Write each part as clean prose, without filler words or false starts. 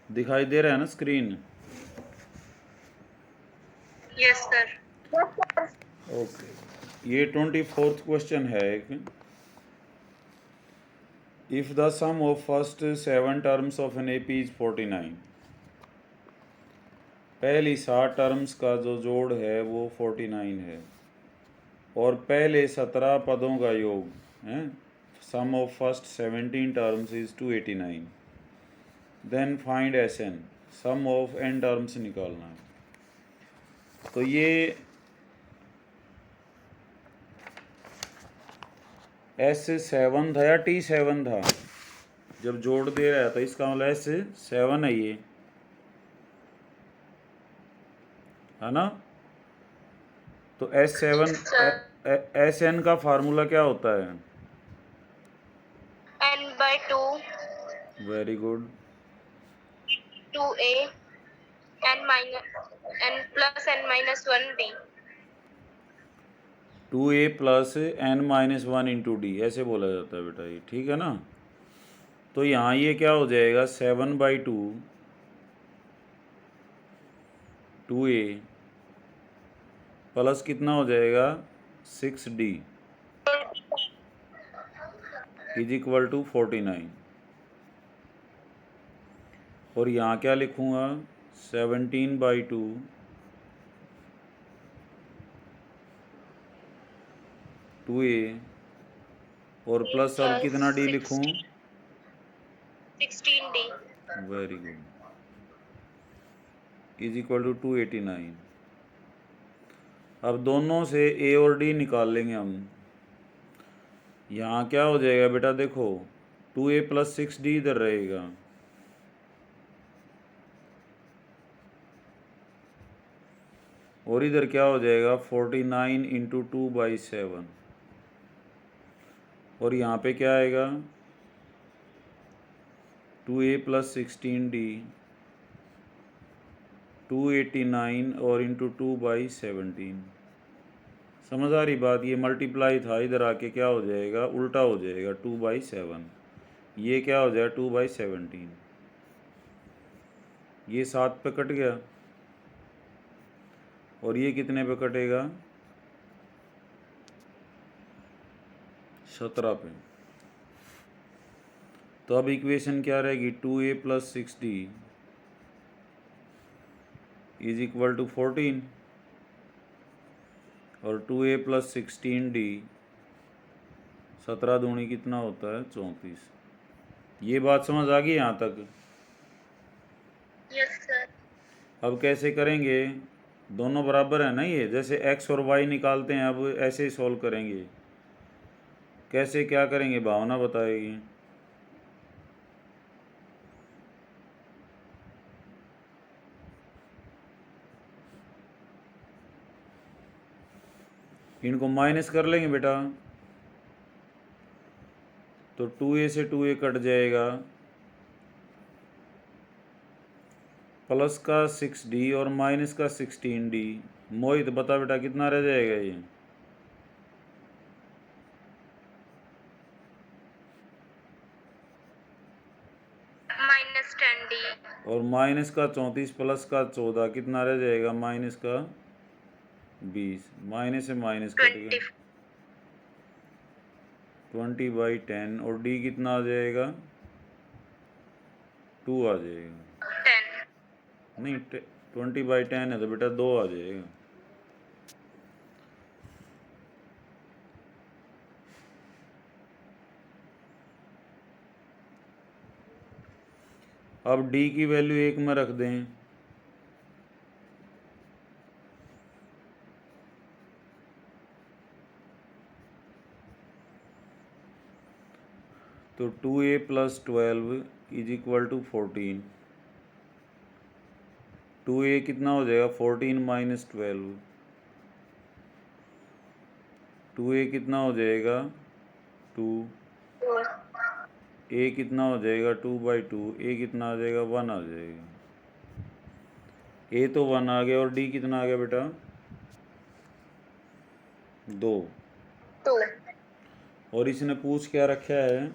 दिखाई दे रहा है ना स्क्रीन? Yes sir. ओके, ये 24th क्वेश्चन है एक। If the sum of first 7 terms of an AP is 49, पहली 7 टर्म्स का जो जोड़ है वो 49 है, और पहले 17 पदों का योग है, sum of first 17 terms is 289, then find S n, sum of n terms निकालना है। तो ये S7 था या T7 था जब जोड़ दे रहा था, इसका मतलब S7 है ये, है ना? तो S7 SN का फार्मूला क्या होता है? n/2 very good. 2a n plus n-1d। 2a plus n-1 into D, ऐसे बोला जाता है बेटा ये, ठीक है ना? तो यहाँ ये क्या हो जाएगा, 7/2 2a प्लस कितना हो जाएगा 6d इज इक्वल टू 49। और यहाँ क्या लिखूँगा, 17/2 2a और प्लस अब कितना डी लिखूँ, 16d। Very good, is equal to 289। अब दोनों से ए और डी निकाल लेंगे हम। यहाँ क्या हो जाएगा बेटा, देखो 2a प्लस 6d इधर रहेगा, और इधर क्या हो जाएगा 49 इंटू 2/7, और यहाँ पे क्या आएगा 2a प्लस 16d 289 और इंटू 2/17। समझ आ रही बात? ये मल्टीप्लाई था, इधर आके क्या हो जाएगा, उल्टा हो जाएगा 2/7, ये क्या हो जाएगा 2/17, ये 7 पे कट गया, और ये कितने पे कटेगा 17 पे। तो अब इक्वेशन क्या रहेगी, 2a plus 6d is equal to 14, और 2a प्लस 16d 17 दूनी कितना होता है 34। ये बात समझ आ गई यहाँ तक? Yes sir. अब कैसे करेंगे, दोनों बराबर है ना ये, जैसे x और y निकालते हैं, अब ऐसे ही सॉल्व करेंगे। कैसे क्या करेंगे, भावना बताएगी। इनको माइनस कर लेंगे बेटा, तो 2a से 2a कट जाएगा, प्लस का 6d और माइनस का 16d। मोहित बता बेटा कितना रह जाएगा ये, -10d। और माइनस का 34 प्लस का 14 कितना रह जाएगा, माइनस का 20, माइनस से माइनस कट गया 20/10, और d कितना आ जाएगा 2 आ जाएगा। 10। नहीं 20/10 है तो बेटा 2 आ जाएगा। अब d की वैल्यू 1 में रख दें, तो 2a plus 12 is equal to 14। 2a कितना हो जाएगा 14 माइनस 12, 2a कितना हो जाएगा 2, a कितना हो जाएगा 2/2, a कितना आ जाएगा 1 आ जाएगा। a तो 1 आ गया, और d कितना आ गया बेटा 2। और इसने पूछ क्या रखा है,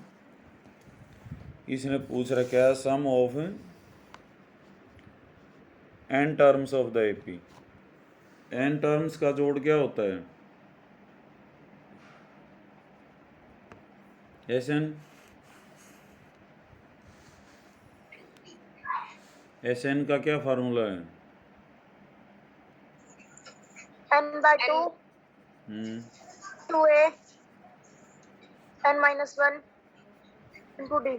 इसने पूछ रखा है sum of n terms of the AP। n terms का जोड़ क्या होता है? Sn Sn का क्या फार्मूला है? n/2 2a n-1 into d।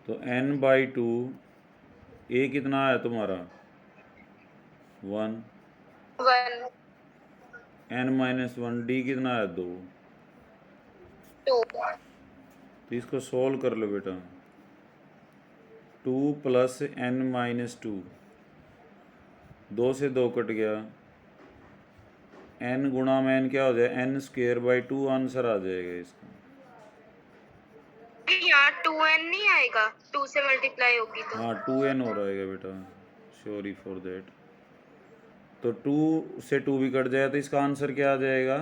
तो n/2 a कितना है तुम्हारा? 1। 1 n-1 d कितना है? 2। 2 तो इसको सोल्व कर लो बेटा। 2 + n-2, 2 से 2 कट गया, n गुणा में n क्या हो जाए? n²/2 आंसर आ जाएगा इसका। यहाँ 2n नहीं आएगा, 2 से मल्टीप्लाई होगी तो। हाँ 2n हो रहेगा बेटा, सॉरी फॉर दैट। तो 2 से 2 भी कट जाए तो इसका आंसर क्या आ जाएगा?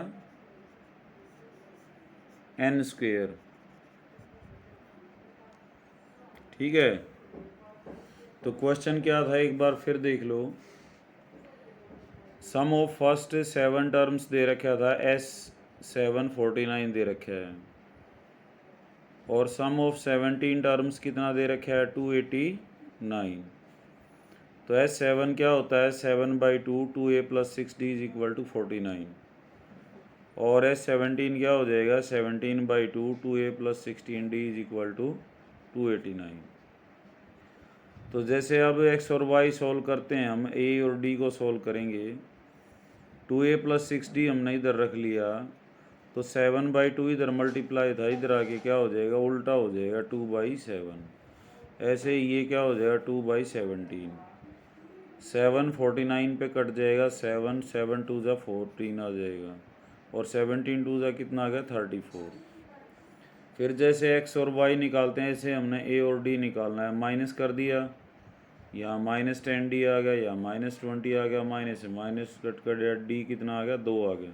n²। ठीक है, तो क्वेश्चन क्या था एक बार फिर देख लो। सम ऑफ फर्स्ट 7 टर्म्स दे रखा था, S749 दे रखा है, और सम ऑफ 17 टर्म्स कितना दे रखा है? 289। तो S7 क्या होता है? 7/2 2a + 6d = 49। और S17 क्या हो जाएगा? 17/2 2a + 16d = 289। तो जैसे अब x और y सोल्व करते हैं, हम a और d को सोल्व करेंगे। 2a + 6d हमने इधर रख लिया, तो 7/2 इधर मल्टीप्लाई था, इधर आके क्या हो जाएगा? उल्टा हो जाएगा, 2/7। ऐसे ही ये क्या हो जाएगा? 2/17। 7 49 पे कट जाएगा, 7 7 2 ज़ा 14 आ जाएगा, और 17 2 ज़ा कितना आ गया? 34। फिर जैसे x और y निकालते हैं, ऐसे हमने a और d निकालना है। माइनस कर दिया, यहाँ -10d आ गया, यहाँ -20 आ गया, माइनस से माइनस कट कर दिया, d कितना आ गया? 2 आ गया।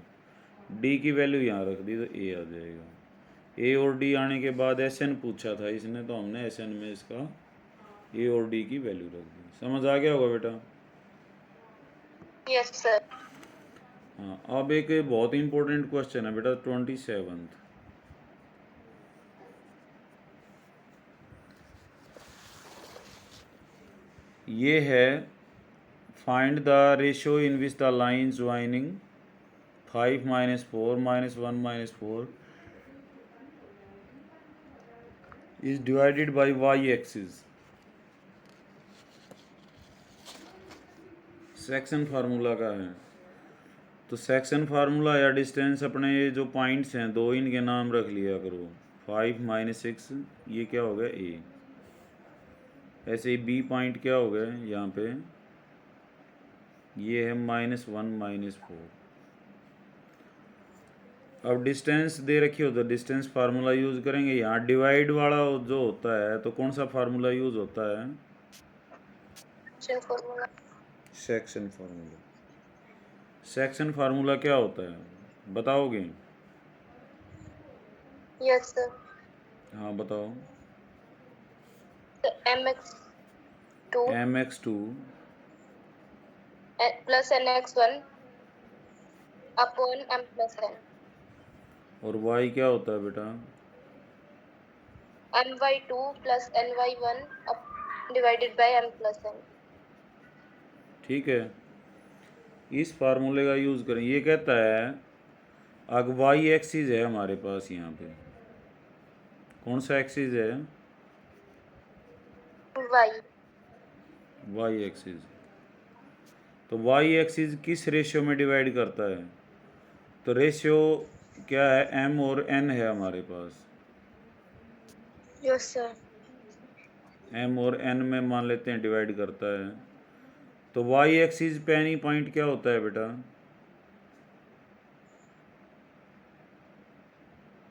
d की वैल्यू यहाँ रख दी तो a आ जाएगा। a और d आने के बाद Sn पूछा था इसने, तो हमने Sn में इसका a और d की वैल्यू रख दी। समझ आ गया होगा बेटा? Yes sir. हाँ, अब एक बहुत इंपॉर्टेंट क्वेश्चन है बेटा, 27th। ये है, find the ratio in which the line joining 5 - 4 - 1 - 4 is divided by y axis. Section formula का है। तो सेक्शन फार्मूला या डिस्टेंस, अपने ये जो पॉइंट्स हैं दो, इनके नाम रख लिया करो। 5 - 6 ये क्या हो गया? a। ऐसे ही b पॉइंट क्या हो गया यहाँ पे? ये है -1 - 4। अब डिस्टेंस दे रखी हो तो डिस्टेंस फार्मूला यूज़ करेंगे। यहाँ डिवाइड वाला जो होता है तो कौन सा फार्मूला यूज़ होता है? Formula. Section formula. Section formula क्या होता है, बताओगे? Yes sir. हाँ बताओ। mx2 mx2 plus nx1 upon m plus n। और y क्या होता है बेटा? my2 plus ny1 divided by m plus n। ठीक है, इस फार्मूले का यूज़ करें। ये कहता है, अब y एक्सिस है हमारे पास यहाँ पे, कौन सा एक्सिस है? y। y axis. तो y एक्सिस किस रेशियो में डिवाइड करता है? तो रेशियो क्या है? m और n है हमारे पास। Yes sir. m और n में मान लेते हैं डिवाइड करता है। तो y एक्सिस पे एनी पॉइंट क्या होता है बेटा?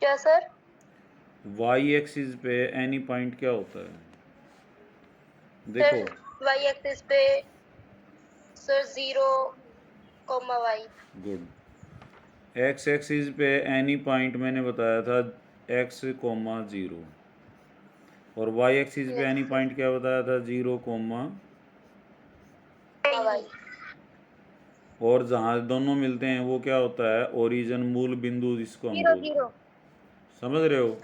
क्या सर? y एक्सिस पे एनी पॉइंट क्या होता है? देखो, सर y एक्सिस पे sir 0, y। Good. x axis पे एनी पॉइंट मैंने बताया था x, 0। और वाई एक्सिस पे Yes, एनी sir. पॉइंट क्या बताया था, 0, Y. और जहाँ दोनों मिलते हैं वो क्या होता है, ओरिजिन, मूल बिंदु जिसको हम बोलते हैं। समझ रहे हो?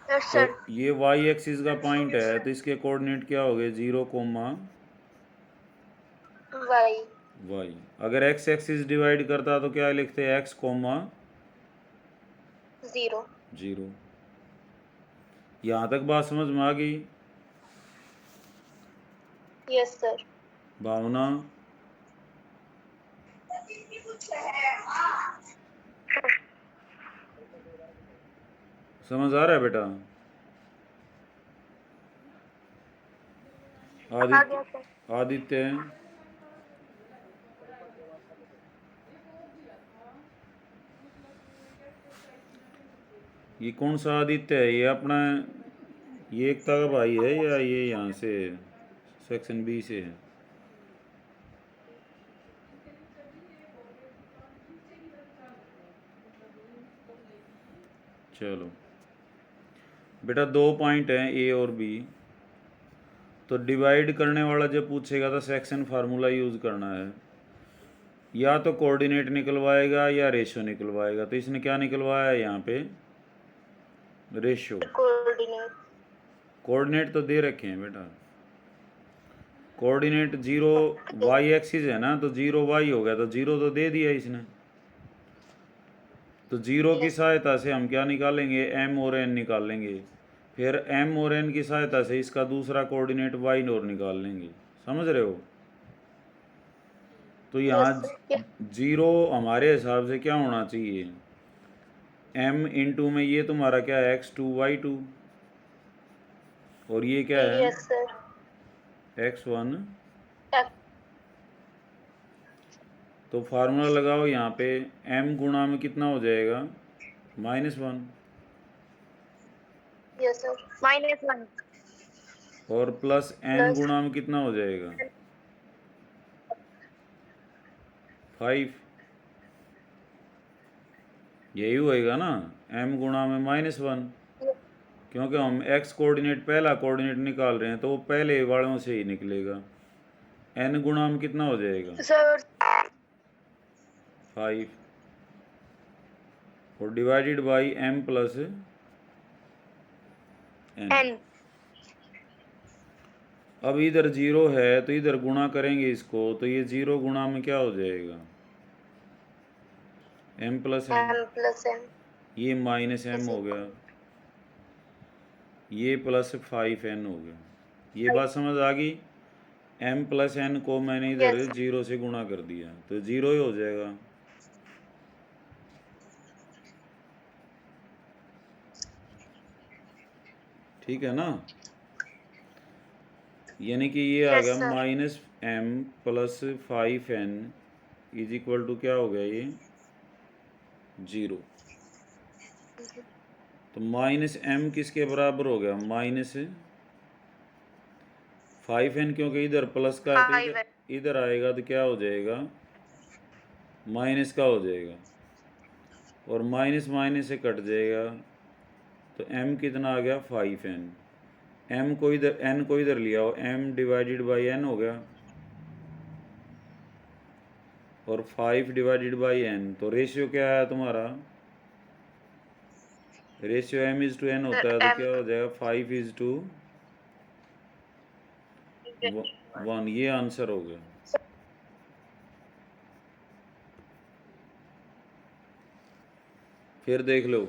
Yes, तो sir. ये वाई एक्सिस का पॉइंट है, तो इसके कोऑर्डिनेट क्या हो गए, 0, Y. वाई। अगर एक्स एक्सिस डिवाइड करता तो क्या लिखते हैं, एक्स, 0. 0। यहाँ तक बात समझ में आ गई? Yes, sir. भावना, समझ आ रहा है बेटा? आ आदित्य, गया सर. आदित्य, ये कौन सा आदित्य है, ये अपना, ये एकता का भाई है या ये यहाँ से सेक्शन बी से है? चलो बेटा, 2 पॉइंट हैं ए और बी। तो डिवाइड करने वाला जब पूछेगा तो सेक्शन फार्मूला यूज़ करना है। या तो कोऑर्डिनेट निकलवाएगा या रेशियो निकलवाएगा। तो इसने क्या निकलवाया है यहाँ पे, रेशियो। Coordinate. कोऑर्डिनेट तो दे रखे हैं बेटा, कोऑर्डिनेट 0 वाई एक्सिस है ना, तो 0 वाई हो गया, तो 0 तो दे दिया इसने। तो 0 की Yes. सहायता से हम क्या निकालेंगे, एम और एन निकाल लेंगे। फिर एम और एन की सहायता से इसका दूसरा कोऑर्डिनेट वाई और निकाल लेंगे। समझ रहे हो? तो यहाँ Yes, sir. Yeah. 0 हमारे हिसाब से क्या होना चाहिए, m इंटू में ये तुम्हारा क्या है, x2 y2, और ये क्या है, Yes, sir. x1। Yeah. तो फार्मूला लगाओ यहाँ पे, m गुणा में कितना हो जाएगा, -1, Yes, sir. -1 और प्लस n plus गुणा में कितना हो जाएगा, 5। यही होएगा ना, m गुणा में -1, क्योंकि हम x कोऑर्डिनेट पहला कोऑर्डिनेट निकाल रहे हैं तो वो पहले वालों से ही निकलेगा। n गुणा में कितना हो जाएगा, sir. 5, और divided by m plus n। N. अब इधर 0 है तो इधर गुणा करेंगे इसको, तो ये 0 गुणा में क्या हो जाएगा, m plus n। M plus N. ये माइनस m Is हो equal. गया, ये प्लस 5n हो गया। ये बात समझ आ गई? m प्लस n को मैंने इधर Yes. 0 से गुणा कर दिया तो 0 ही हो जाएगा। ठीक है ना? यानी कि ये आ Yes, गया sir. -m plus 5n is equal to क्या हो गया, ये 0। तो -m किसके बराबर हो गया, -5n, क्योंकि इधर प्लस का है तो 5 इधर आएगा तो क्या हो जाएगा, माइनस का हो जाएगा, और माइनस माइनस से कट जाएगा, तो m कितना आ गया, 5n। m को इधर, n को इधर लिया हो, m डिवाइडेड बाई n हो गया, और 5 डिवाइडेड बाई n। तो रेशियो क्या है तुम्हारा, रेशियो m/n होता है, तो M. क्या हो जाएगा, 5:1। ये आंसर हो गया। फिर देख लो,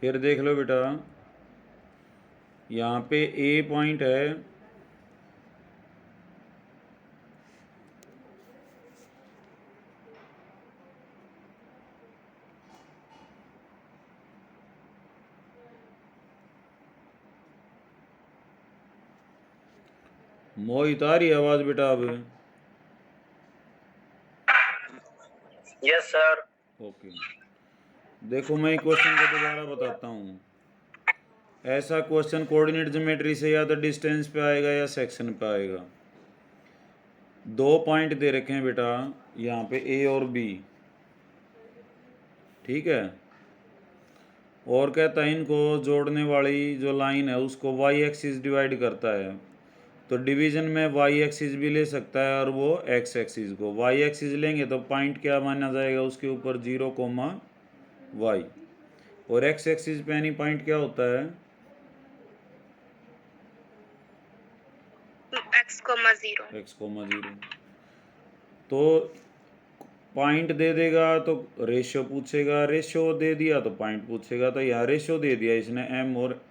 फिर देख लो बेटा, यहाँ पे ए पॉइंट है, मोहित आ रही है आवाज़ बेटा अब? Yes sir. ओके, देखो मैं क्वेश्चन को दोबारा बताता हूँ। ऐसा क्वेश्चन कोऑर्डिनेट ज्योमेट्री से या तो डिस्टेंस पे आएगा या सेक्शन पे आएगा। 2 पॉइंट दे रखे हैं बेटा यहाँ पे ए और बी, ठीक है, और कहता है इनको जोड़ने वाली जो लाइन है उसको वाई एक्सिस डिवाइड करता है, तो डिवीजन में वाई एक्सिस भी ले सकता है और वो एक्स एक्सिस को। वाई एक्सिस लेंगे तो पॉइंट क्या माना जाएगा उसके ऊपर 0, y, और एक्स एक्सिस पे एनी पॉइंट क्या होता है x,0। तो पॉइंट दे देगा तो रेशियो पूछेगा, रेशियो दे दिया तो पॉइंट पूछेगा। तो यहाँ रेशियो दे दिया इसने m और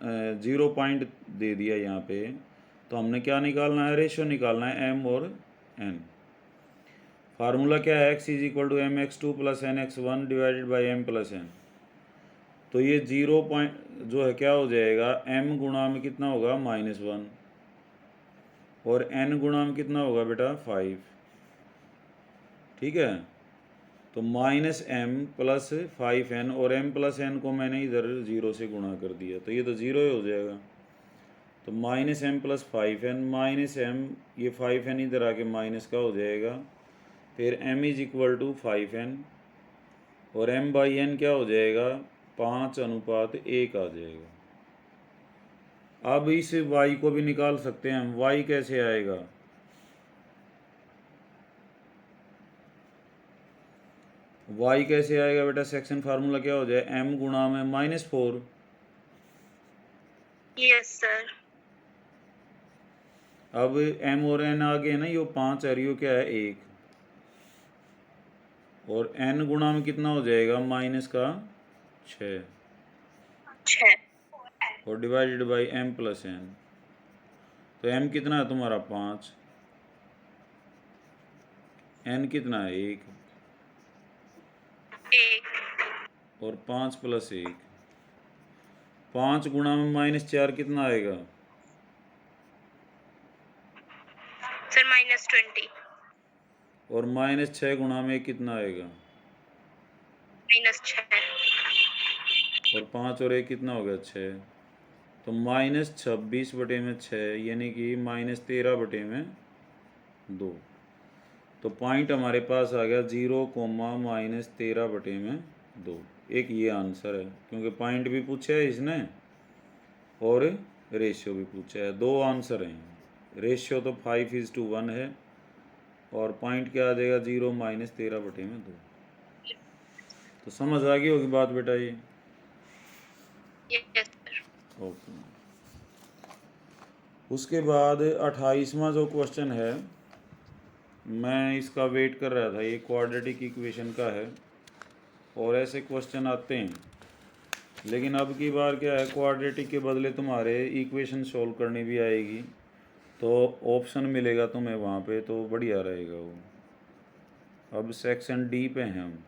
0 पॉइंट दे दिया यहाँ पे, तो हमने क्या निकालना है, रेशियो निकालना है m और n। फार्मूला क्या है, x is equal to mx2 plus nx1 divided by m plus n। तो ये 0 पॉइंट जो है क्या हो जाएगा, m गुणा में कितना होगा -1, और n गुणा में कितना होगा बेटा 5, ठीक है। तो -m प्लस 5n, और m प्लस n को मैंने इधर 0 से गुणा कर दिया, तो ये तो 0 ही हो जाएगा। तो -m plus 5n minus m, ये 5n इधर आके माइनस का हो जाएगा, फिर m is equal to 5n, और m बाई n क्या हो जाएगा 5:1 आ जाएगा। अब इस y को भी निकाल सकते हैं हम। y कैसे आएगा, y कैसे आएगा बेटा, सेक्शन फार्मूला क्या हो जाए, m गुणा में -4। Yes sir. अब m और n आ गए ना, यो 5 है, यो क्या है 1, और n गुणा में कितना हो जाएगा -6, और divided by m plus n। तो m कितना है तुम्हारा 5, n कितना है 1, और 5 प्लस 1, 5 गुणा में -4 कितना आएगा सर -20, और -6 गुणा में कितना आएगा, -6, और 5 और 1 कितना हो गया 6, तो -26/6 यानी कि -13/2। तो पॉइंट हमारे पास आ गया 0, -13/2। एक ये आंसर है, क्योंकि पॉइंट भी पूछा है इसने और रेशियो भी पूछा है, 2 आंसर हैं। रेशियो तो 5:1 है, और पॉइंट क्या आ जाएगा 0 -13/2। तो समझ आ गई होगी बात बेटा ये। Yes sir. ओके, उसके बाद 28वां जो क्वेश्चन है, मैं इसका वेट कर रहा था, ये क्वाड्रेटिक इक्वेशन का है, और ऐसे क्वेश्चन आते हैं, लेकिन अब की बार क्या है, क्वाड्रेटिक के बदले तुम्हारे इक्वेशन सॉल्व करनी भी आएगी, तो ऑप्शन मिलेगा तुम्हें वहाँ पे, तो बढ़िया रहेगा वो। अब सेक्शन डी पे हैं हम।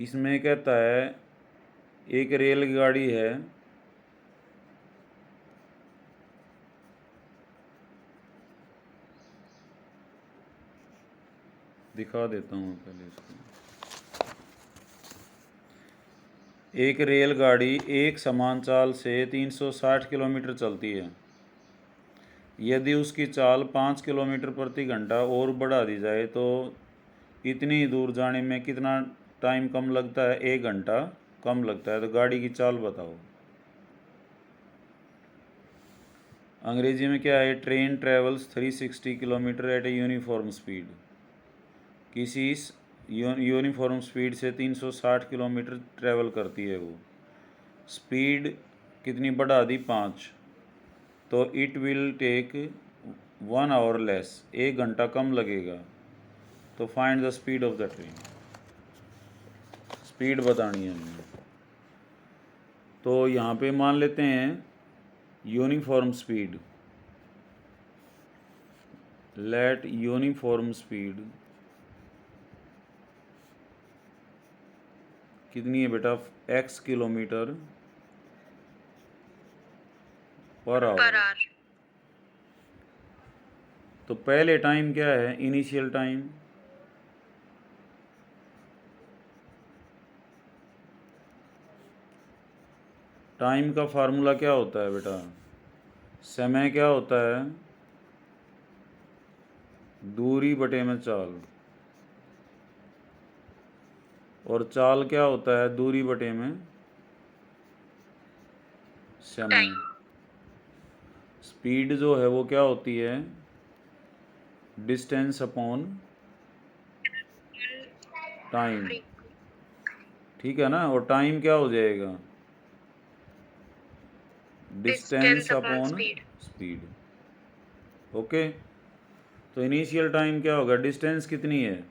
इसमें कहता है एक रेलगाड़ी है, दिखा देता हूँ पहले इसको। एक रेलगाड़ी एक समान चाल से 360 किलोमीटर चलती है। यदि उसकी चाल 5 किलोमीटर प्रति घंटा और बढ़ा दी जाए तो इतनी ही दूर जाने में कितना टाइम कम लगता है, 1 घंटा कम लगता है। तो गाड़ी की चाल बताओ। अंग्रेजी में क्या है, train travels 360 kilometre at a uniform speed. किसी यूनिफॉर्म स्पीड से 360 किलोमीटर ट्रेवल करती है वो। स्पीड कितनी बढ़ा दी 5, तो it will take 1 hour less, 1 घंटा कम लगेगा। तो find the speed of the train, speed बतानी है हमें। तो यहाँ पे मान लेते हैं uniform speed, let uniform speed कितनी है बेटा, x किलोमीटर पर आवर। तो पहले टाइम क्या है, इनिशियल टाइम टाइम का फार्मूला क्या होता है बेटा? समय क्या होता है? दूरी बटे में चाल। और चाल क्या होता है? दूरी बटे में समय। स्पीड जो है वो क्या होती है? Distance upon time. ठीक है ना? और टाइम क्या हो जाएगा? Distance upon speed. ओके, तो इनिशियल टाइम क्या होगा? डिस्टेंस कितनी है?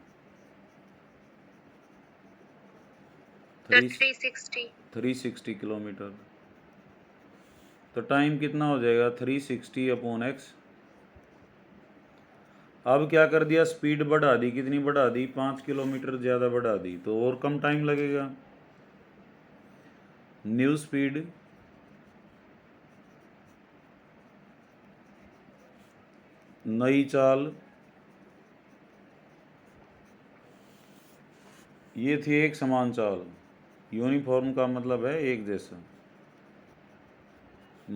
360 किलोमीटर। तो टाइम कितना हो जाएगा? 360 अपॉन एक्स। अब क्या कर दिया? स्पीड बढ़ा दी। कितनी बढ़ा दी? 5 किलोमीटर ज़्यादा बढ़ा दी, तो और कम टाइम लगेगा। न्यू स्पीड नई चाल। ये थी एक समान चाल। यूनिफॉर्म का मतलब है एक जैसा।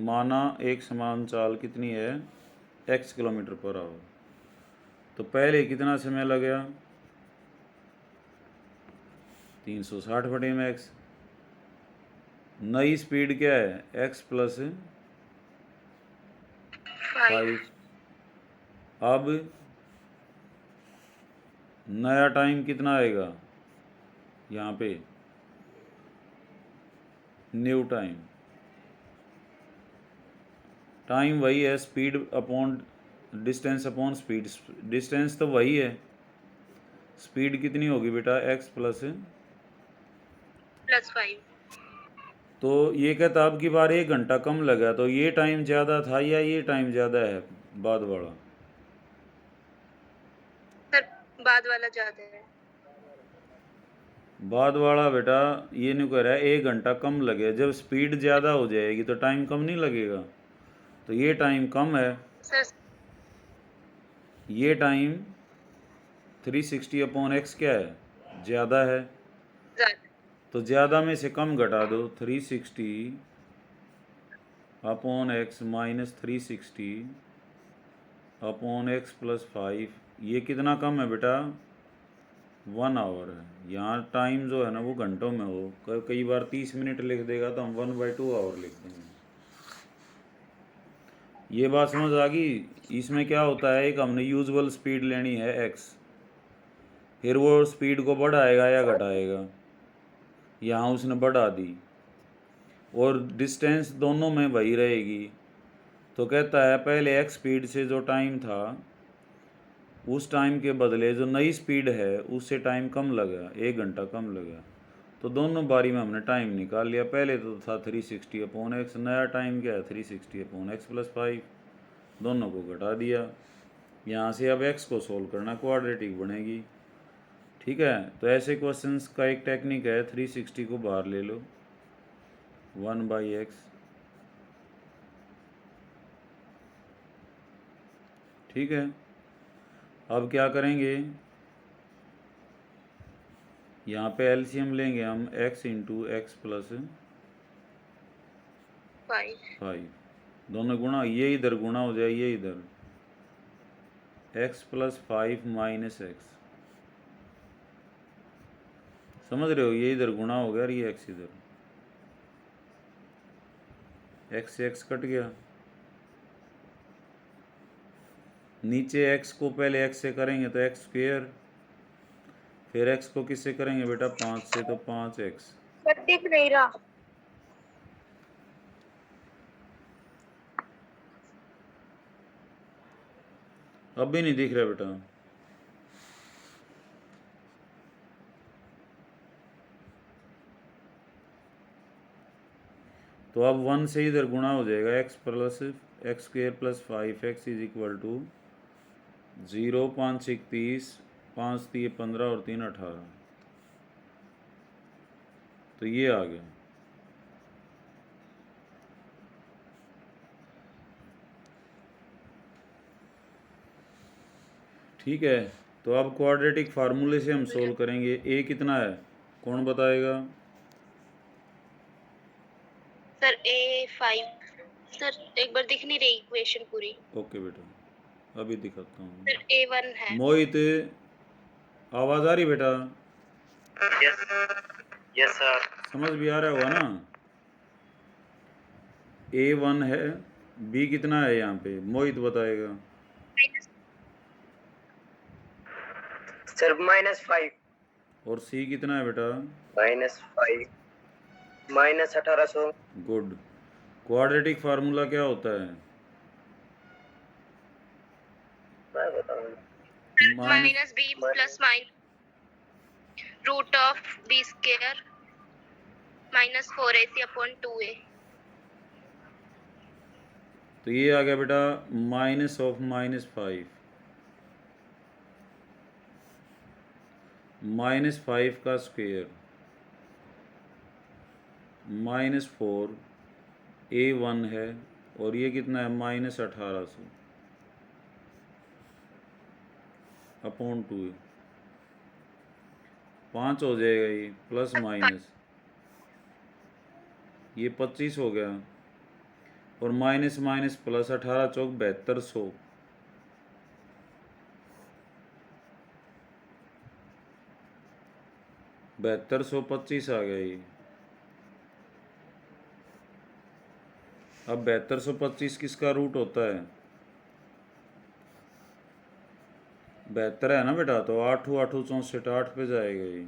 माना एक समान चाल कितनी है? x kilometre per hour. तो पहले कितना समय लगेगा? 360 बटे में x। नई स्पीड क्या है? x plus 5। अब नया टाइम कितना आएगा यहाँ पे? New time. टाइम वही है, speed upon distance upon speed. Distance तो वही है, स्पीड कितनी होगी बेटा? x plus 5। तो ये कहता अब की बार 1 घंटा कम लगा, तो ये टाइम ज़्यादा था या ये टाइम ज़्यादा है बाद वाला? सर बाद वाला ज्यादा है। बाद वाला बेटा ये नहीं कह रहा है 1 घंटा कम लगे। जब स्पीड ज़्यादा हो जाएगी तो टाइम कम नहीं लगेगा, तो ये टाइम कम है। सर ये टाइम 360 अपॉन एक्स क्या है? ज़्यादा है। ज्यादा। तो ज़्यादा में से कम घटा दो। 360 upon x minus 360 upon x plus 5। ये कितना कम है बेटा? 1 आवर है। यहाँ टाइम जो है ना वो घंटों में हो, कई बार 30 मिनट लिख देगा तो हम 1/2 आवर लिख देंगे। ये बात समझ आ गई? इसमें क्या होता है, एक हमने यूजुअल स्पीड लेनी है x, फिर वो स्पीड को बढ़ाएगा या घटाएगा। यहाँ उसने बढ़ा दी और डिस्टेंस दोनों में वही रहेगी। तो कहता है पहले x स्पीड से जो टाइम था उस टाइम के बदले जो नई स्पीड है उससे टाइम कम लगा, 1 घंटा कम लगा। तो दोनों बारी में हमने टाइम निकाल लिया। पहले तो था 360 अपॉन एक्स, नया टाइम क्या है? 360 अपॉन एक्स प्लस 5। दोनों को घटा दिया। यहाँ से अब x को सोल्व करना, क्वाड्रेटिक बनेगी। ठीक है, तो ऐसे क्वेश्चंस का एक टेक्निक है, 360 को बाहर ले लो, 1/x। ठीक है, अब क्या करेंगे? यहाँ पे एलसीएम लेंगे हम, x इंटू एक्स प्लस 5। दोनों गुणा, ये इधर गुणा हो जाए, ये इधर x प्लस 5 माइनस एक्स। समझ रहे हो? ये इधर गुणा हो गया और ये x इधर, x से x कट गया। नीचे x को पहले x से करेंगे तो x स्क्वेयर, फिर x को किससे करेंगे बेटा? 5 से, तो 5x। सर दिख नहीं रहा। अब भी नहीं दिख रहा बेटा? तो अब 1 से इधर गुणा हो जाएगा, x plus x square plus 5x is equal to 0, 5 6 30, 5 3 15 और 3 18। तो ये आ गया। ठीक है, तो अब क्वाड्रेटिक फार्मूले से हम सोल्व करेंगे। a कितना है? कौन बताएगा? सर A5 सर एक बार दिख नहीं रही इक्वेशन पूरी ओके बेटा, अभी दिखाता हूँ। सर A1 है मोहित, आवाज़ आ रही बेटा? Yes yes sir. समझ भी आ रहा होगा ना? A1 है, B कितना है यहाँ पे? मोहित बताएगा। सर -5। और C कितना है बेटा? -5 -1800। गुड। क्वाड्रेटिक फार्मूला क्या होता है? मैं बताऊँ। Minus -b plus root of b square -4ac/2a। तो ये आ गया बेटा माइनस ऑफ -5, -5 का स्क्वेयर -4 A1 है, और ये कितना है -1800 अपॉन 2। 5 हो जाएगा ये, प्लस माइनस ये 25 हो गया, और माइनस माइनस प्लस 18 चौक 7200। बहत्तर सौ 25 आ गया ये। अब 7225 किसका रूट होता है? 72 है ना बेटा, तो 8 8 64 8 पे जाएगा ये।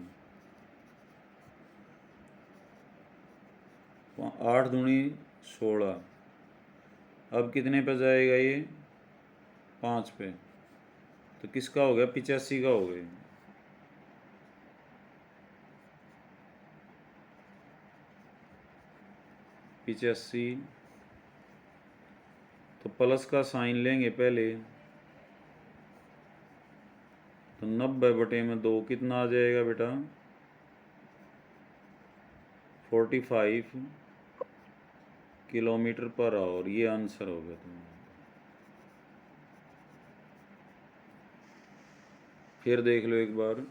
8 दूनी 16। अब कितने पे जाएगा ये? 5 पे। तो किसका हो गया? 85 का हो गया। पिचासी। तो प्लस का साइन लेंगे पहले, तो 90/2 कितना आ जाएगा बेटा? 45 किलोमीटर पर आवर। ये आंसर हो गया तुम्हारा। फिर देख लो एक बार,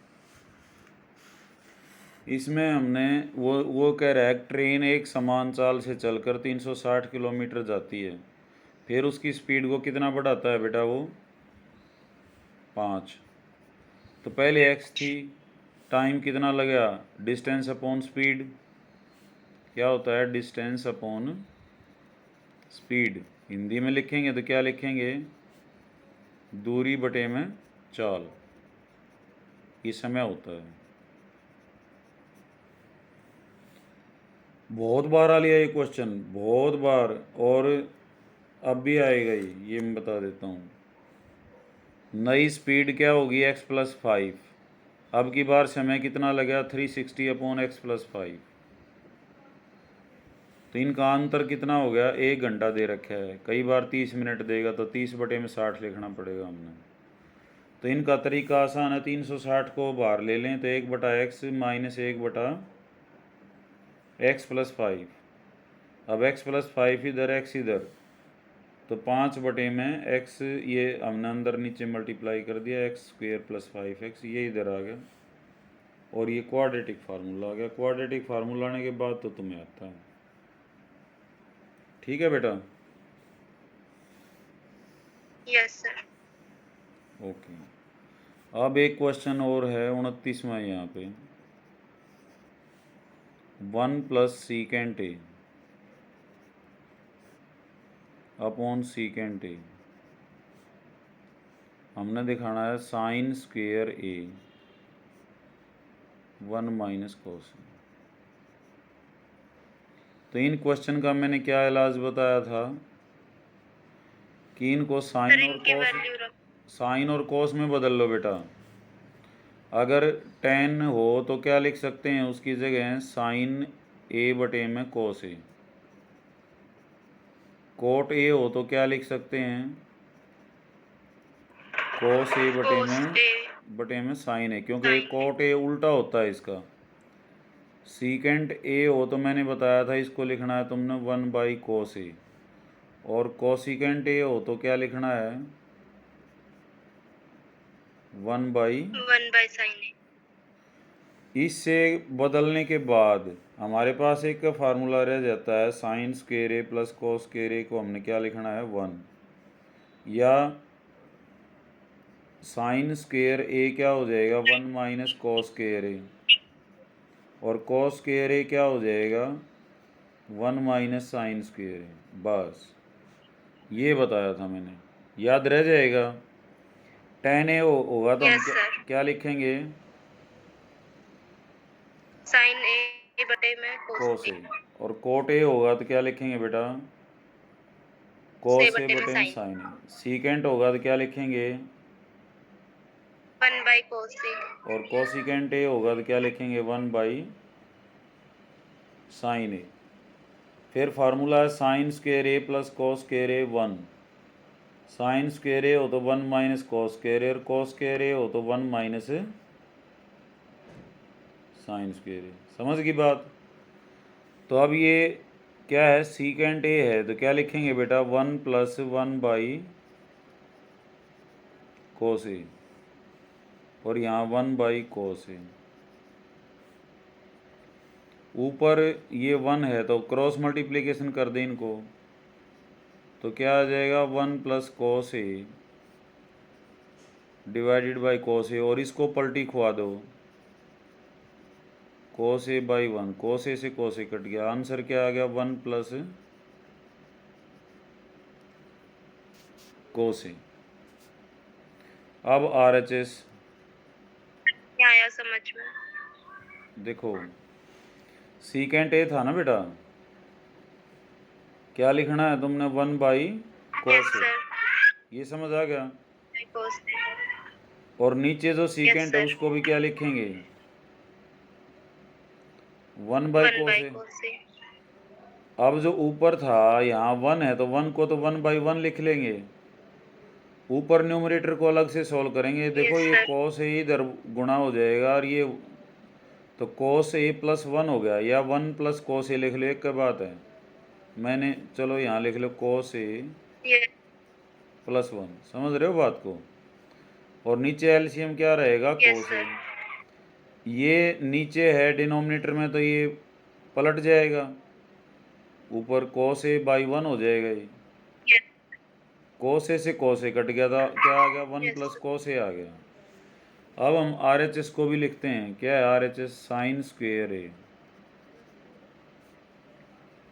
इसमें हमने वो कह रहा है ट्रेन एक समान चाल से चलकर 360 किलोमीटर जाती है, फिर उसकी स्पीड को कितना बढ़ाता है बेटा? वो 5। तो पहले x थी, टाइम कितना लगा? डिस्टेंस अपॉन स्पीड क्या होता है? Distance upon speed. हिंदी में लिखेंगे तो क्या लिखेंगे? दूरी बटे में चाल। ये समय होता है। बहुत बार आ लिया ये क्वेश्चन, बहुत बार, और अब भी आएगा ये मैं बता देता हूँ। नई स्पीड क्या होगी? x+5। अब की बार समय कितना लगा? 360/x+5। तो इनका अंतर कितना हो गया? 1 घंटा दे रखा है, कई बार 30 मिनट देगा, तो 30/60 लिखना पड़ेगा हमने। तो इनका तरीका आसान है, 360 को बाहर ले लें तो 1/x माइनस 1/x+5। अब x+5 इधर, x इधर, तो 5/x, ये हमने अंदर नीचे मल्टीप्लाई कर दिया, x² + 5x, ये इधर आ गया, और ये क्वाड्रेटिक फार्मूला आ गया। क्वाड्रेटिक फार्मूला आने के बाद तो तुम्हें आता है। ठीक है बेटा? Yes sir. ओके। अब एक क्वेश्चन और है, 29वां यहाँ पे। 1 + secant a upon secant a। हमने दिखाना है sin² a 1 - cos a। तो इन क्वेश्चन का मैंने क्या इलाज बताया था कि इनको साइन और कोस में बदल लो बेटा। अगर tan हो तो क्या लिख सकते हैं उसकी जगह? sin a/में cos a। cot a हो तो क्या लिख सकते हैं? cos a/में sin a, क्योंकि cot a उल्टा होता है इसका। secant a हो तो मैंने बताया था इसको लिखना है तुमने 1/cos a, और cosecant a हो तो क्या लिखना है? 1/sin a। इससे बदलने के बाद हमारे पास एक फार्मूला रह जाता है साइन स्क्वायर ए प्लस कॉस स्क्वायर ए को हमने क्या लिखना है 1, या साइन स्क्वायर ए क्या हो जाएगा 1 माइनस कॉस स्क्वायर ए, और कॉस स्क्वायर ए क्या हो जाएगा 1 माइनस साइन स्क्वायर ए। बस ये बताया था मैंने, याद रह जाएगा। tan ए होगा तो हम Yes, sir. क्या लिखेंगे Sin A बटे में cos कॉस A ए, और कोट ए होगा तो क्या लिखेंगे बेटा से कॉस ए बटे में बटे में sin साइन ए। सीकेंट होगा तो क्या लिखेंगे 1 by cos A। और कोसिकेंट ए होगा तो क्या लिखेंगे 1 बाई साइन ए। फिर फार्मूला है साइन स्क्वायर ए प्लस कॉस स्क्वायर ए 1, साइन स्क्वायर ए हो तो 1 माइनस कॉस स्क्वायर ए, और कॉस स्क्वायर ए हो तो 1 माइनस साइन स्क्वायर ए। समझ गई बात। तो अब ये क्या है सीकेंट ए है तो क्या लिखेंगे बेटा 1 प्लस 1 बाई कोस ए, और यहाँ 1 बाई कोस ए। ऊपर ये 1 है तो क्रॉस मल्टीप्लिकेशन कर दें इनको, तो क्या आ जाएगा 1 plus cos A divided by cos A, और इसको पलटी खुआ दो कोस ए बाई 1, कोस ए से कोस ए कट गया, आंसर क्या आ गया 1 प्लस कोस ए। अब RHS क्या आया समझ में? देखो सीकेंट ए था ना बेटा, क्या लिखना है तुमने 1 by Yes, cos A, sir. ये समझ आ गया। By cos A। और नीचे जो सीकेंट है sir. उसको भी क्या लिखेंगे 1 by 1 cos by A. cos A। अब जो ऊपर था यहाँ 1 है तो 1 को तो 1 बाई 1 लिख लेंगे, ऊपर न्यूमरेटर को अलग से सॉल्व करेंगे। देखो ये sir. कॉस ए इधर गुणा हो जाएगा, और ये तो कॉस ए प्लस 1 हो गया, या 1 प्लस कॉस ए लिख लो, एक का बात है। मैंने चलो यहाँ लिख लो कॉस ए Yes, प्लस 1, समझ रहे हो बात को। और नीचे एलसीएम क्या रहेगा Yes, कोस ए, sir. ये नीचे है डिनोमिनेटर में तो ये पलट जाएगा, ऊपर कोस ए बाई 1 हो जाएगा। ये Yes, कोस ए से कोस ए कट गया था, क्या आ गया 1 Yes. प्लस कोस ए आ गया। अब हम RHS को भी लिखते हैं, क्या है RHS sign square A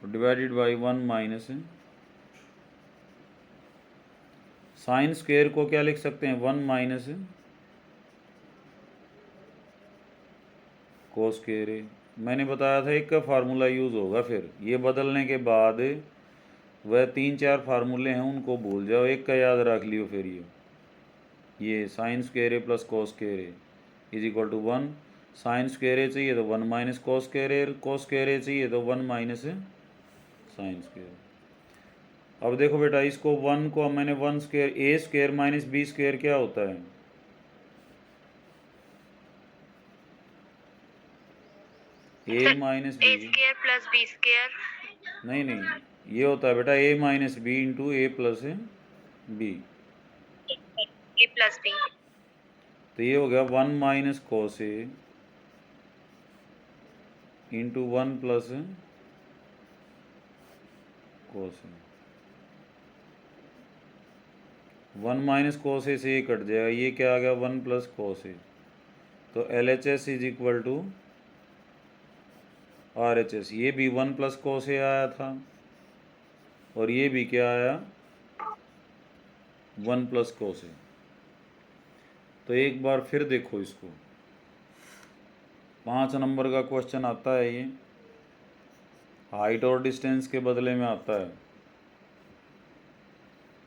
divided by 1 minus sine square को क्या लिख सकते हैं 1 माइनस कोस स्क्वेयर ए। मैंने बताया था एक का फार्मूला यूज़ होगा, फिर ये बदलने के बाद वह 3-4 फार्मूले हैं उनको भूल जाओ, एक का याद रख लियो। फिर ये sine square A plus cos square A is equal to 1, sine square A चाहिए तो 1 minus cos square A, cos square A चाहिए तो 1 माइनस साइन स्क्वेयर। अब देखो बेटा इसको 1 को मैंने 1 square A square minus B square क्या होता है A minus A B, square plus B square। नहीं ये होता है बेटा A minus B into A plus B, A plus B। तो ये हो गया 1 minus cos A into 1 plus cos A. 1 minus cos A से ये कट जाएगा, ये क्या आ गया 1 प्लस कोस ए। तो LHS is equal to RHS, ये भी 1 प्लस कोस ए आया था, और ये भी क्या आया 1 प्लस कोस ए। तो एक बार फिर देखो इसको, 5 नंबर का क्वेश्चन आता है, ये हाइट और डिस्टेंस के बदले में आता है,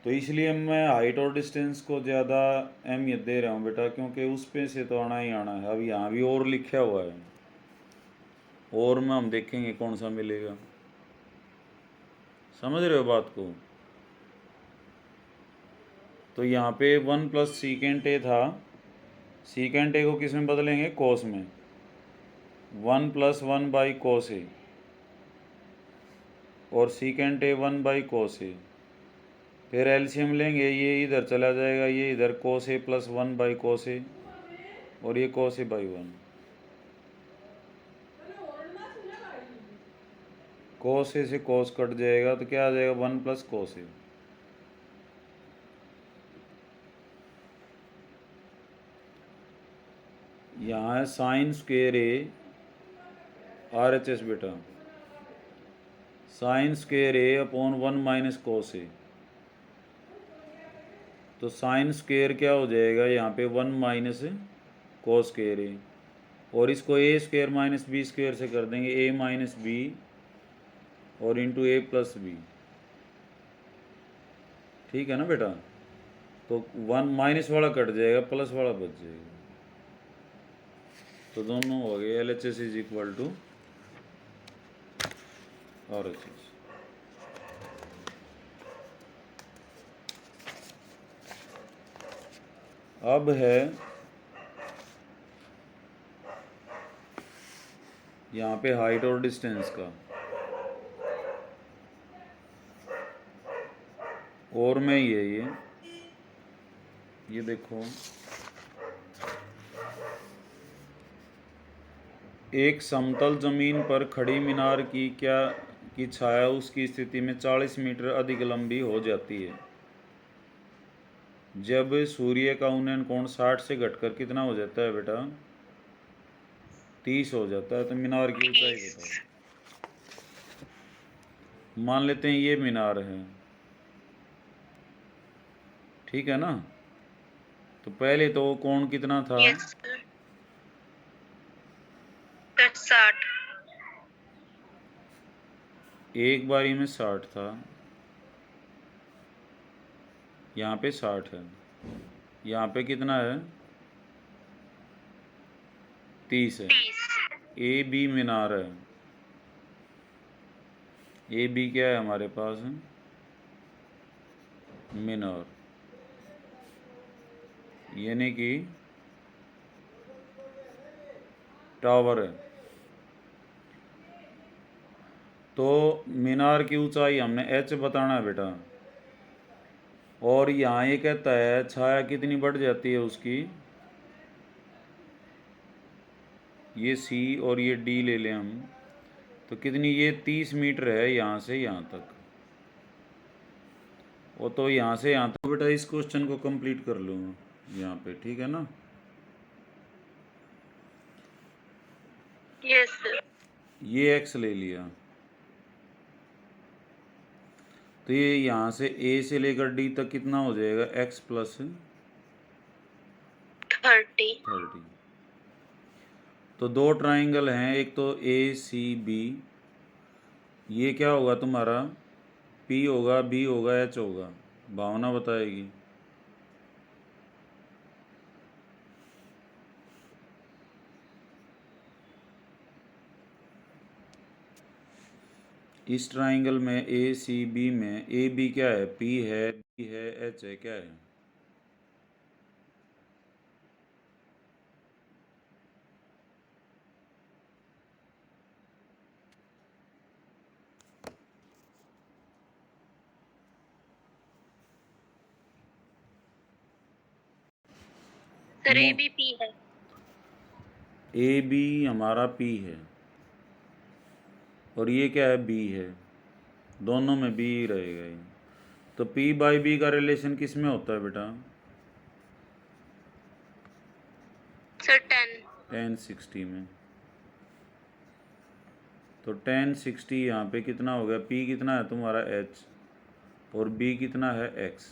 तो इसलिए मैं हाइट और डिस्टेंस को ज़्यादा अहमियत दे रहा हूँ बेटा, क्योंकि उस पे से तो आना ही आना है। अब यहाँ भी और लिखा हुआ है, और में हम देखेंगे कौन सा मिलेगा, समझ रहे हो बात को। तो यहाँ पे 1 प्लस सीकेंट ए था, सीकेंट ए को किस में बदलेंगे कोस में, 1 प्लस 1 बाई कोस ए, और सीकेंट ए 1 बाई कोस ए। फिर एलसीएम लेंगे, ये इधर चला जाएगा, ये इधर कोस ए प्लस 1 बाई कोस ए, और ये कोस ए बाई 1। cos A से cos कट जाएगा तो क्या आ जाएगा 1 प्लस cos A। यहाँ है साइन स्क्वेयर ए RHS बेटा, sign square A upon 1 minus cos A. तो साइन स्क्वेयर क्या हो जाएगा यहाँ पे 1 माइनस कोस स्क्वेयर ए, और इसको ए स्क्वेयर माइनस बी स्क्वेयर से कर देंगे, ए माइनस बी और इंटू ए प्लस बी। ठीक है ना बेटा। तो 1 माइनस वाला कट जाएगा, प्लस वाला बच जाएगा। तो दोनों हो गए LHS is equal to RHS। अब है यहाँ पे हाइट और डिस्टेंस का, और में ही है ये देखो, एक समतल जमीन पर खड़ी मीनार की छाया उसकी स्थिति में 40 मीटर अधिक लंबी हो जाती है जब सूर्य का उन्नयन कोण 60 से घटकर कितना हो जाता है बेटा, 30 हो जाता है। तो मीनार की ऊंचाई बताओ। मान लेते हैं ये मीनार है, ठीक है ना। तो पहले तो कोण कितना था, Yes, sir. 60. एक बारी में 60 था, यहाँ पे 60 है, यहाँ पे कितना है 30 है। 30. ए बी मीनार है, ए बी क्या है हमारे पास है मीनार, यानी कि टावर है। तो मीनार की ऊंचाई हमने h बताना है बेटा, और यहाँ ये कहता है छाया कितनी बढ़ जाती है उसकी, ये C और ये D ले लें हम, तो कितनी, ये 30 मीटर है यहाँ से यहाँ तक। वो तो यहाँ से यहाँ तक बेटा इस क्वेश्चन को कंप्लीट कर लो यहाँ पे, ठीक है ना। Yes, sir. ये x ले लिया, तो ये यहाँ से A से लेकर D तक कितना हो जाएगा x प्लस 30. 30। तो दो ट्राइंगल हैं, एक तो ACB, ये क्या होगा तुम्हारा P होगा, B होगा, H होगा, भावना बताएगी। इस ट्राइंगल में ACB में AB क्या है, P है, B है, H है, क्या है Sir, ABP है. AB हमारा P है और ये क्या है B है, दोनों में B ही रहेगा ये। तो P बाई B का रिलेशन किस में होता है बेटा, Sir, 10. tan 60 में। तो tan 60 यहाँ पे कितना हो गया, P कितना है तुम्हारा H और B कितना है X,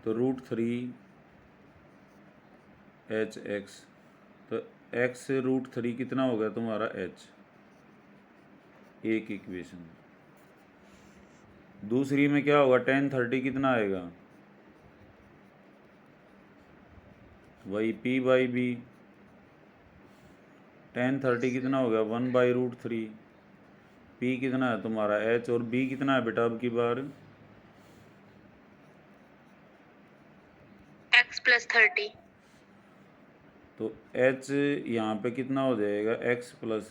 तो √3 HX, तो X से √3 कितना हो गया तुम्हारा H, एक इक्वेशन। दूसरी में क्या होगा, tan 30 कितना आएगा, वही P बाई B, tan 30 कितना हो गया 1 बाई √3, P कितना है तुम्हारा H और B कितना है बेटा अब की बार, X plus 30. तो H यहाँ पे कितना हो जाएगा X प्लस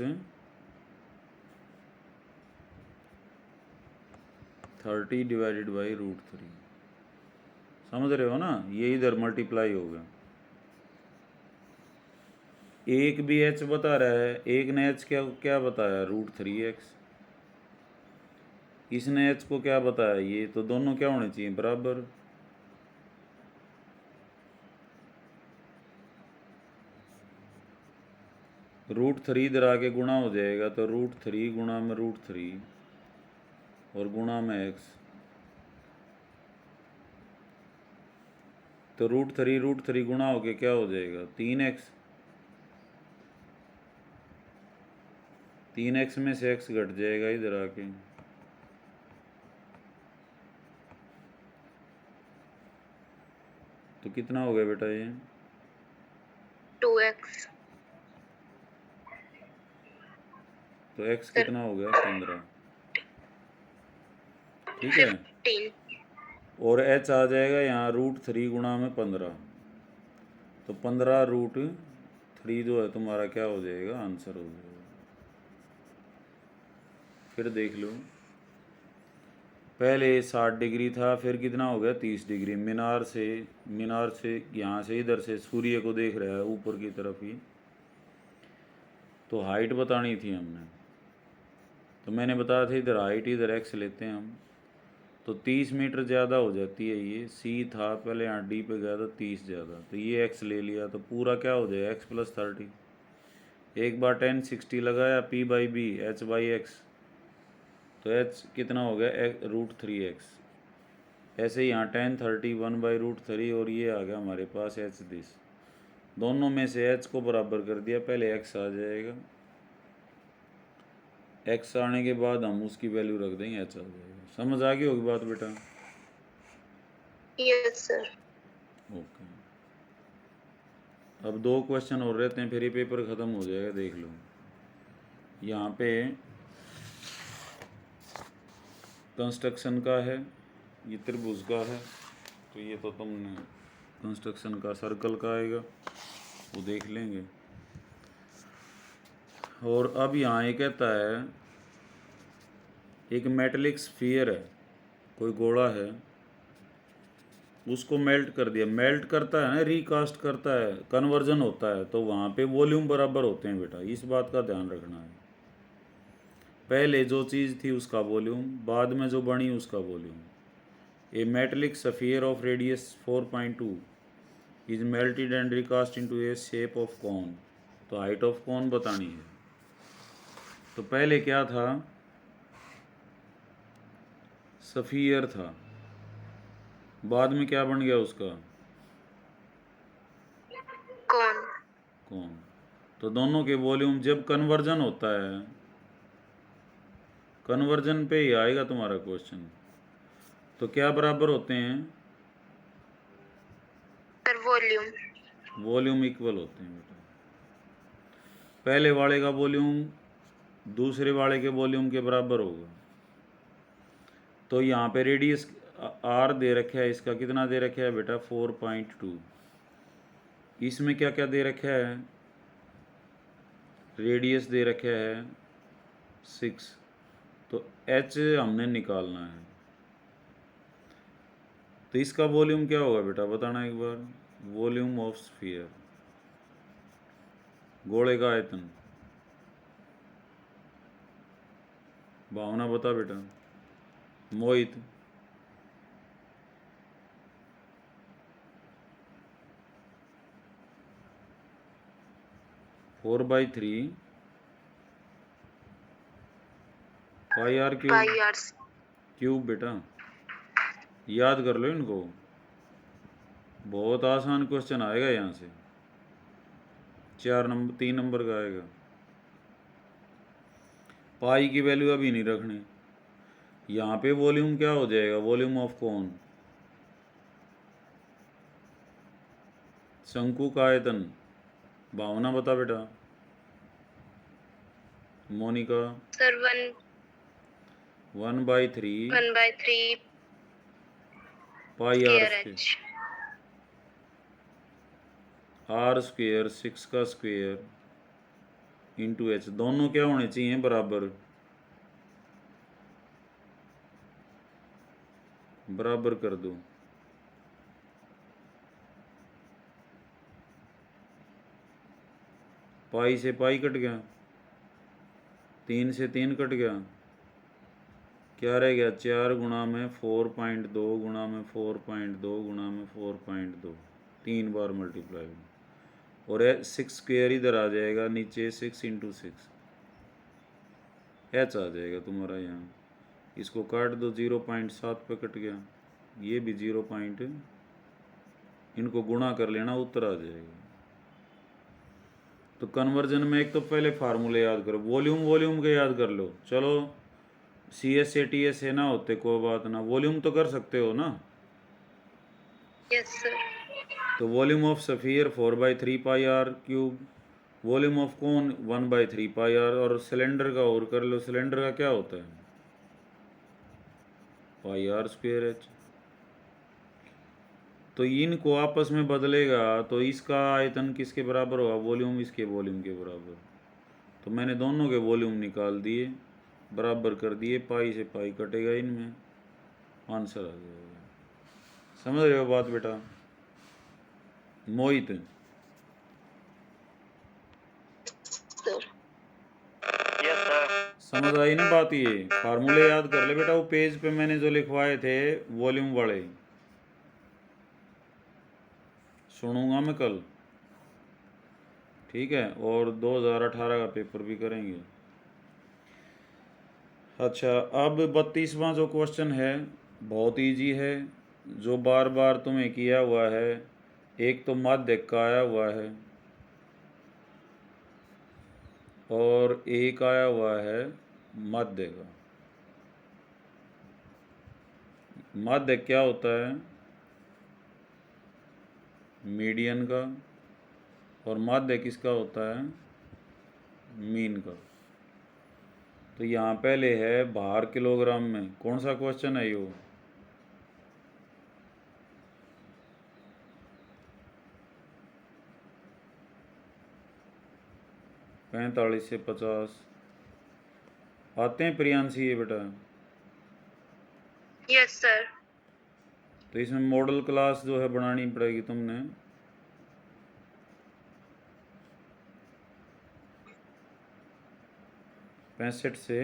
30 डिवाइडेड बाई √3, समझ रहे हो ना, ये इधर मल्टीप्लाई होगा। एक भी एच बता रहा है, एक ने एच क्या क्या बताया, √3x। इसने एच को क्या बताया, ये तो दोनों क्या होने चाहिए, बराबर। √3 इधर आके गुणा हो जाएगा, तो √3 गुणा में √3 और गुणा में x, तो √3 गुणा होके क्या हो जाएगा, 3x। 3x में से x घट जाएगा इधर आके, तो कितना हो गया बेटा ये, 2x। तो x सर कितना हो गया, 15। ठीक है, 15। और h आ जाएगा यहाँ √3 गुणा में 15, तो 15√3 जो है तुम्हारा क्या हो जाएगा, आंसर हो जाएगा। फिर देख लो, पहले 60 डिग्री था, फिर कितना हो गया, 30 डिग्री। मीनार से यहाँ से इधर से सूर्य को देख रहा है ऊपर की तरफ ही, तो हाइट बतानी थी हमने, तो मैंने बताया था इधर हाइट, इधर एक्स लेते हैं हम, तो 30 मीटर ज़्यादा हो जाती है ये। सी था पहले, यहाँ डी पे गया तो 30 ज़्यादा, तो ये एक्स ले लिया, तो पूरा क्या हो जाएगा, एक्स प्लस 30। एक बार 10 60 लगाया, P by B, H by X, तो एच कितना हो गया, √3x। ऐसे ही यहाँ 10 30 1/√3, और ये आ गया हमारे पास एच दिस। दोनों में से एच को बराबर कर दिया, पहले एक्स आ जाएगा, एक्स आने के बाद हम उसकी वैल्यू रख देंगे, एच आ जाएगा। समझ आ गई होगी बात बेटा? Yes sir. ओके, अब 2 क्वेश्चन और रहते हैं, फिर ये पेपर ख़त्म हो जाएगा। देख लो, यहाँ पे कंस्ट्रक्शन का है, ये त्रिभुज का है, तो ये तो तुमने कंस्ट्रक्शन का सर्कल का आएगा, वो देख लेंगे। और अब यहाँ ये कहता है एक मेटेलिक स्फीयर है, कोई गोला है, उसको मेल्ट कर दिया। मेल्ट करता है ना, रिकास्ट करता है, कन्वर्जन होता है, तो वहाँ पे वॉल्यूम बराबर होते हैं बेटा, इस बात का ध्यान रखना है। पहले जो चीज़ थी उसका वॉल्यूम, बाद में जो बनी उसका volume. A metallic sphere of radius 4.2 is melted and recast into a shape of cone, तो हाइट ऑफ कॉन बतानी है। तो पहले क्या था, स्फीयर था, बाद में क्या बन गया उसका, कौन? कौन। तो दोनों के वॉल्यूम, जब कन्वर्जन होता है, कन्वर्जन पे ही आएगा तुम्हारा क्वेश्चन, तो क्या बराबर होते हैं, सर वॉल्यूम। वॉल्यूम इक्वल होते हैं बेटा। पहले वाले का वॉल्यूम दूसरे वाले के वॉल्यूम के बराबर होगा। तो यहाँ पे रेडियस आर दे रखा है, इसका कितना दे रखा है बेटा, 4.2। इसमें क्या क्या दे रखा है, रेडियस दे रखा है 6, तो एच हमने निकालना है। तो इसका वॉल्यूम क्या होगा बेटा, बताना एक बार। वॉल्यूम ऑफ स्फीयर, गोले का आयतन। भावना बता बेटा, Mohit. Four by three pi are cube. Pi are. Cube बेटा, याद कर लो इनको, बहुत आसान क्वेश्चन आएगा यहाँ से, 3 नंबर का आएगा। पाई की वैल्यू अभी नहीं रखनी। यहाँ पे वॉल्यूम क्या हो जाएगा, वॉल्यूम ऑफ कौन, शंकु का आयतन। भावना बता बेटा, Monika. Sir 1/3 1/3 pi R square square, H. R square 6 का स्क्वेयर इंटू एच, दोनों क्या होने चाहिए, बराबर। बराबर कर दो। पाई से पाई कट गया, 3 से 3 कट गया, क्या रह गया 4 गुणा में 4.2 गुणा में 4.2 गुणा में 4.2, 3 बार मल्टीप्लाई, और 6 स्क्वेयर इधर आ जाएगा नीचे, 6 इंटू 6 एच आ जाएगा तुम्हारा यहाँ। इसको काट दो, 0.7 पे कट गया, ये भी 0 पॉइंट, इनको गुणा कर लेना, उत्तर आ जाएगा। तो कन्वर्जन में एक तो पहले फार्मूले याद करो, वॉल्यूम वॉल्यूम के याद कर लो। चलो CS से TS से ना होते कोई बात ना, वॉल्यूम तो कर सकते हो ना। Yes, sir. तो volume of sphere 4/3 pi are cube, volume of cone 1/3 pi R, और सिलेंडर का और कर लो, सिलेंडर का क्या होता है पाई आर स्क्वेयर एच। तो इनको आपस में बदलेगा तो इसका आयतन किसके बराबर होगा, वॉल्यूम इसके वॉल्यूम के बराबर। तो मैंने दोनों के वॉल्यूम निकाल दिए, बराबर कर दिए, पाई से पाई कटेगा, इनमें आंसर आ जाएगा। समझ रहे हो बात बेटा? मोहित Sir. Yes sir. समझ आई ना बात? ये फार्मूले याद कर ले बेटा, वो पेज पे मैंने जो लिखवाए थे वॉल्यूम वाले, सुनूंगा मैं कल, ठीक है? और 2018 का पेपर भी करेंगे। अच्छा, अब 32वां जो क्वेश्चन है बहुत इजी है, जो बार बार तुम्हें किया हुआ है। एक तो माध्य का आया हुआ है और एक आया हुआ है माध्य का। माध्य क्या होता है? मीडियन का। और माध्य किसका होता है? मीन का। तो यहाँ पहले है भार किलोग्राम में, कौन सा क्वेश्चन है यो? पैंतालीस से 50 आते हैं प्रियांशी ये बेटा? Yes, sir. तो इसमें मॉडल क्लास जो है बनानी पड़ेगी तुमने। पैंसठ से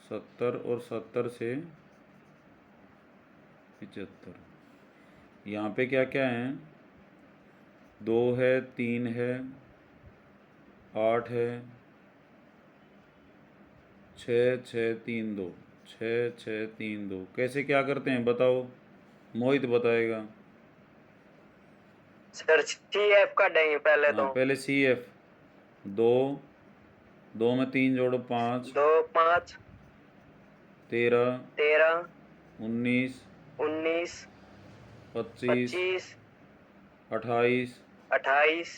70 और 70 से 75। यहाँ पे क्या क्या है? 2 है, 3 है, 8 है, 6 6 3 2, 6 6 3 2। कैसे क्या करते हैं बताओ? मोहित बताएगा। सर CF का देंगे पहले हाँ, तो। पहले CF 2, 2 में 3 जोड़ो 5, 2 5 13 13 19 19 25 25 28 28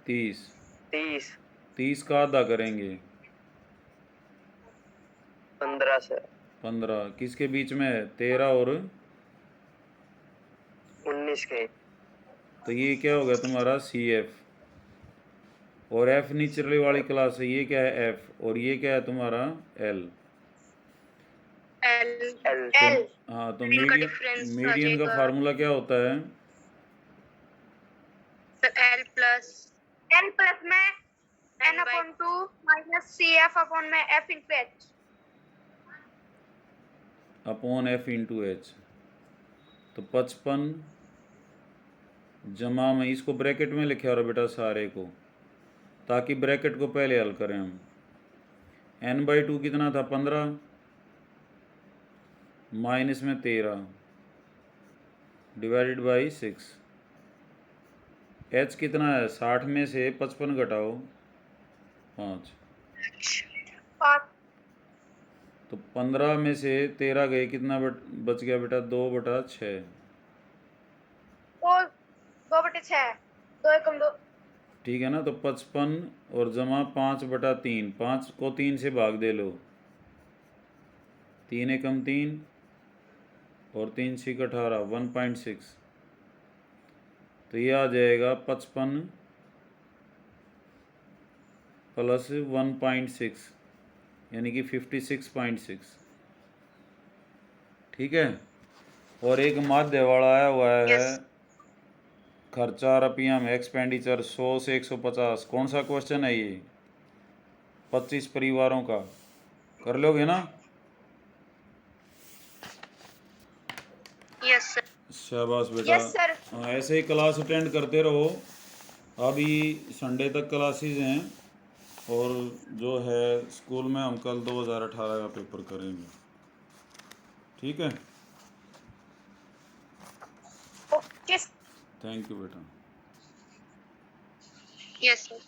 30। 30 30 का आधा करेंगे 15 से 15। किसके बीच में है? 13 और 19 के। तो ये क्या होगा तुम्हारा CF। और F निचली वाली क्लास है, ये क्या है F, और ये क्या है तुम्हारा L। L. L L. हाँ, तो इनका difference आ मीडियन का जाएगा। फार्मूला क्या होता है? Sir, L plus में N upon 2 minus CF upon में F into H. Upon F into H। तो 55 जमा में, इसको ब्रैकेट में लिखे और बेटा सारे को, ताकि ब्रैकेट को पहले हल करें हम। N/2 कितना था? 15 माइनस में 13 डिवाइडेड बाई 6। H कितना है? 60 में से 55 घटाओ 5। 5 तो 15 में से 13 गए, कितना बच गया बेटा? 2/6। 2/6 2 एकम 2। ठीक है ना? तो 55 और जमा 5/3, 5 को 3 से भाग दे लो, 3 एकम 3 और 3 6 18, 1.6। तो ये आ जाएगा 55 प्लस 1.6, यानी कि 56.6। ठीक है? और एक माध्य वाला आया हुआ है Yes. खर्चा रुपया में एक्सपेंडिचर 100 से 150, कौन सा क्वेश्चन है ये? 25 परिवारों का कर लोगे ना? Yes sir. शाबाश बेटा। Yes sir. हाँ, ऐसे ही क्लास अटेंड करते रहो। अभी संडे तक क्लासेस हैं और जो है स्कूल में हम कल 2018 का पेपर करेंगे, ठीक है? ओके। थैंक यू बेटा। Yes sir.